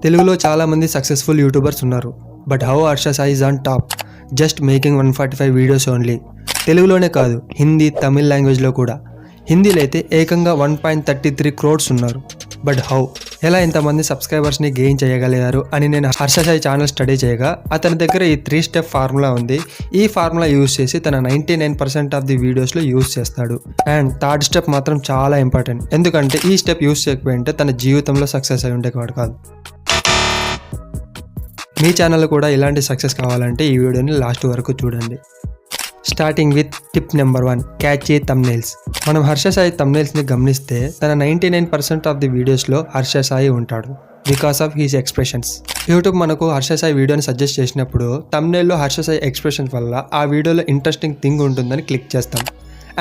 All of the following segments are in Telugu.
తెలుగులో చాలామంది సక్సెస్ఫుల్ యూట్యూబర్స్ ఉన్నారు. But how Harsha Sai is on top, just making 145 videos only. తెలుగులోనే కాదు, హిందీ, తమిళ్ లాంగ్వేజ్లో కూడా. హిందీలో అయితే ఏకంగా 1.33 crores ఉన్నారు. బట్ హౌ, ఎలా ఇంతమంది సబ్స్క్రైబర్స్ని గెయిన్ చేయగలిగారు అని నేను హర్ష సాయి ఛానల్ స్టడీ చేయగా అతని దగ్గర ఈ 3 స్టెప్ ఫార్ములా ఉంది. ఈ ఫార్ములా యూజ్ చేసి తన 99% ఆఫ్ ది వీడియోస్లో యూజ్ చేస్తాడు. అండ్ థర్డ్ స్టెప్ మాత్రం చాలా ఇంపార్టెంట్, ఎందుకంటే ఈ స్టెప్ యూజ్ చేయకపోయింటే తన జీవితంలో సక్సెస్ అయి ఉండేవాడు కాదు. మీ ఛానల్ కూడా ఇలాంటి సక్సెస్ కావాలంటే ఈ వీడియోని లాస్ట్ వరకు చూడండి. Starting with tip number 1, catchy thumbnails. మనం హర్ష సాయి థంబ్నెయిల్స్ని గమనిస్తే తన 99% ఆఫ్ ది వీడియోస్లో హర్ష సాయి ఉంటాడు, because of he's expressions. YouTube మనకు హర్ష సాయి వీడియోని సజెస్ట్ చేసినప్పుడు థంబ్నెయిల్లో హర్ష సాయి ఎక్స్ప్రెషన్స్ వల్ల ఆ వీడియోలో ఇంట్రెస్టింగ్ థింగ్ ఉంటుందని క్లిక్ చేస్తాం.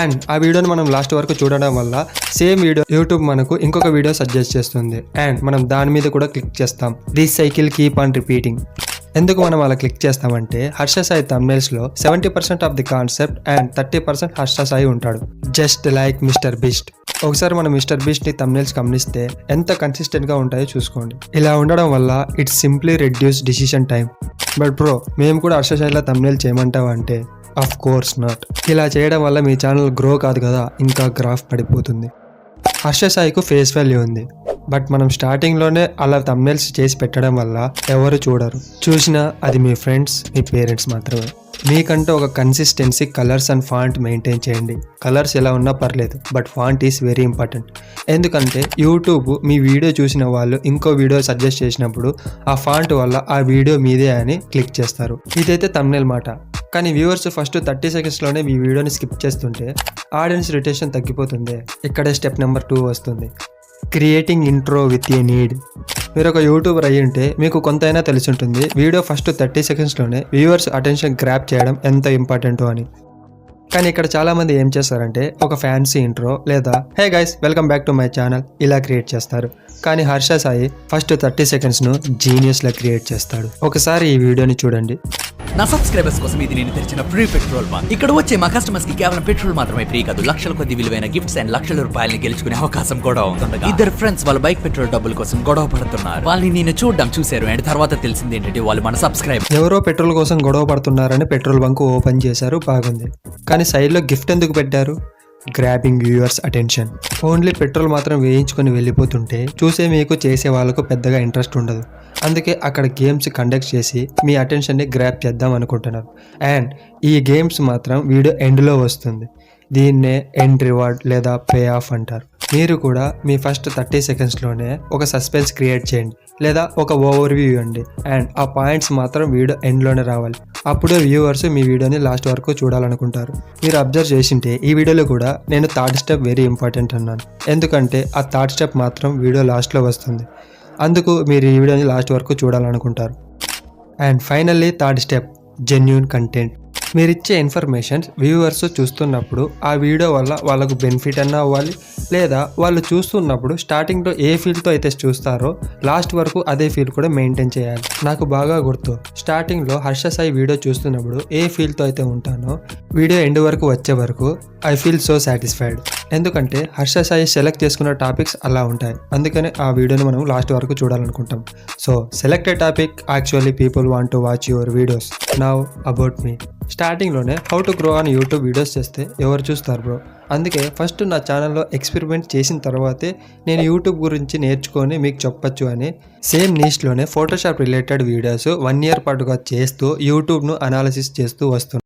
అండ్ ఆ వీడియోని మనం లాస్ట్ వరకు చూడడం వల్ల సేమ్ వీడియో యూట్యూబ్ మనకు ఇంకొక వీడియో సజెస్ట్ చేస్తుంది అండ్ మనం దాని మీద కూడా క్లిక్ చేస్తాం. This cycle keep on repeating. ఎందుకు మనం అలా క్లిక్ చేస్తామంటే హర్ష సాయి థంబ్నెయిల్స్లో 70% of the concept and 30% Harsha Sai ఉంటాడు, జస్ట్ లైక్ మిస్టర్ బీస్ట్. ఒకసారి మనం మిస్టర్ బీస్ట్ ని థంబ్నెయిల్స్ గమనిస్తే ఎంత కన్సిస్టెంట్ గా ఉంటాయో చూసుకోండి. ఇలా ఉండడం వల్ల it's simply reduce decision time. But bro, మేము కూడా హర్ష సాయిలో థంబ్నెయిల్ చేయమంటావా అంటే ఆఫ్ కోర్స్ నాట్. ఇలా చేయడం వల్ల మీ ఛానల్ గ్రో కాదు కదా, ఇంకా గ్రాఫ్ పడిపోతుంది. హర్ష సాయికు ఫేస్ వాల్యూ ఉంది, బట్ మనం స్టార్టింగ్లోనే అలా థంబ్నెయిల్స్ చేసి పెట్టడం వల్ల ఎవరు చూడరు. చూసినా అది మీ ఫ్రెండ్స్, మీ పేరెంట్స్ మాత్రమే. మీకంటూ ఒక consistency, colours and font maintain చేయండి. కలర్స్ ఎలా ఉన్నా పర్లేదు, but font is very important. ఎందుకంటే యూట్యూబ్ మీ వీడియో చూసిన వాళ్ళు ఇంకో వీడియో సజెస్ట్ చేసినప్పుడు ఆ ఫాంట్ వల్ల ఆ వీడియో మీదే అని క్లిక్ చేస్తారు. ఇదైతే థంబ్నెయిల్ మాట. కానీ వ్యూవర్స్ ఫస్ట్ 30 సెకండ్స్లోనే మీ వీడియోని స్కిప్ చేస్తుంటే ఆడియన్స్ రిటెన్షన్ తగ్గిపోతుంది. ఇక్కడే స్టెప్ నెంబర్ 2 వస్తుంది, creating intro with a need. మీరు ఒక యూట్యూబర్ అయ్యి ఉంటే మీకు కొంతైనా తెలిసి ఉంటుంది వీడియో ఫస్ట్ 30 సెకండ్స్లోనే వ్యూవర్స్ అటెన్షన్ గ్రాప్ చేయడం ఎంత ఇంపార్టెంటో అని. కానీ ఇక్కడ చాలామంది ఏం చేస్తారంటే ఒక ఫ్యాన్సీ ఇంట్రో లేదా hey guys welcome back to my channel ఇలా క్రియేట్ చేస్తారు. కానీ హర్ష సాయి ఫస్ట్ 30 సెకండ్స్ను జీనియస్లా క్రియేట్ చేస్తాడు. ఒకసారి ఈ వీడియోని చూడండి. నా సబ్స్క్రైబర్స్ కోసం ఇది నేను తెరిచిన ఫ్రీ పెట్రోల్ బంక్. ఇక్కడ వచ్చే మా కస్టమర్స్ కి కేవలం పెట్రోల్ మాత్రమే ఫ్రీ కాదు, లక్షల కొద్ది విలువైన గిఫ్ట్స్ అండ్ లక్షల రూపాయలని గెలుచుకునే అవకాశం కూడా ఉంది. ఇద్దరు ఫ్రెండ్స్ వాళ్ళ బైక్ పెట్రోల్ డబ్బుల కోసం గొడవ పడుతున్నారు. వాళ్ళని నేను చూశారు అండ్ తర్వాత తెలిసింది ఏంటంటే వాళ్ళు మన సబ్స్క్రైబర్. ఎవరో పెట్రోల్ కోసం గొడవ పడుతున్నారని పెట్రోల్ బంక్ ఓపెన్ చేశారు, బాగుంది. కానీ సైడ్లో గిఫ్ట్ ఎందుకు పెట్టారు? Grabbing viewers attention. Only petrol మాత్రం వేయించుకొని వెళ్ళిపోతుంటే చూసే మీకు చేసే వాళ్ళకు పెద్దగా ఇంట్రెస్ట్ ఉండదు. అందుకే అక్కడ గేమ్స్ కండక్ట్ చేసి మీ అటెన్షన్ని గ్రాప్ చేద్దాం అనుకుంటున్నారు. అండ్ ఈ గేమ్స్ మాత్రం వీడియో ఎండ్లో వస్తుంది. దీన్నే ఎండ్ రివార్డ్ లేదా పే ఆఫ్ అంటారు. మీరు కూడా మీ ఫస్ట్ 30 సెకండ్స్లోనే ఒక సస్పెన్స్ క్రియేట్ చేయండి లేదా ఒక ఓవర్ వ్యూ ఇవ్వండి అండ్ ఆ పాయింట్స్ మాత్రం వీడియో ఎండ్లోనే రావాలి. అప్పుడే వ్యూవర్స్ మీ వీడియోని లాస్ట్ వరకు చూడాలనుకుంటారు. మీరు అబ్జర్వ్ చేసింటే ఈ వీడియోలో కూడా నేను థర్డ్ స్టెప్ వెరీ ఇంపార్టెంట్ అన్నాను, ఎందుకంటే ఆ థర్డ్ స్టెప్ మాత్రం వీడియో లాస్ట్లో వస్తుంది. అందుకు మీరు ఈ వీడియోని లాస్ట్ వరకు చూడాలనుకుంటారు. And finally third step, genuine content. మీరు ఇచ్చే ఇన్ఫర్మేషన్స్ వ్యూవర్స్ చూస్తున్నప్పుడు ఆ వీడియో వల్ల వాళ్ళకు బెనిఫిట్ అన్నా అవ్వాలి, లేదా వాళ్ళు చూస్తున్నప్పుడు స్టార్టింగ్లో ఏ ఫీల్తో అయితే చూస్తారో లాస్ట్ వరకు అదే ఫీల్ కూడా మెయింటైన్ చేయాలి. నాకు బాగా గుర్తు, స్టార్టింగ్లో హర్ష సాయి వీడియో చూస్తున్నప్పుడు ఏ ఫీల్తో అయితే ఉంటానో వీడియో ఎండ్ వరకు వచ్చే వరకు ఐ ఫీల్ సో సాటిస్ఫైడ్. ఎందుకంటే హర్ష సాయి సెలెక్ట్ చేసుకున్న టాపిక్స్ అలా ఉంటాయి, అందుకని ఆ వీడియోని మనం లాస్ట్ వరకు చూడాలనుకుంటాం. So selected topic actually people want to watch your videos. Now about me. స్టార్టింగ్లోనే how to grow on YouTube videos చేస్తే ఎవరు చూస్తారు బ్రో? అందుకే ఫస్ట్ నా ఛానల్లో ఎక్స్పెరిమెంట్ చేసిన తర్వాతే నేను యూట్యూబ్ గురించి నేర్చుకొని మీకు చెప్పచ్చు అని సేమ్ నీష్లోనే ఫోటోషాప్ రిలేటెడ్ వీడియోస్ 1 year పాటుగా చేస్తూ యూట్యూబ్ను అనాలిసిస్ చేస్తూ వస్తున్నాను.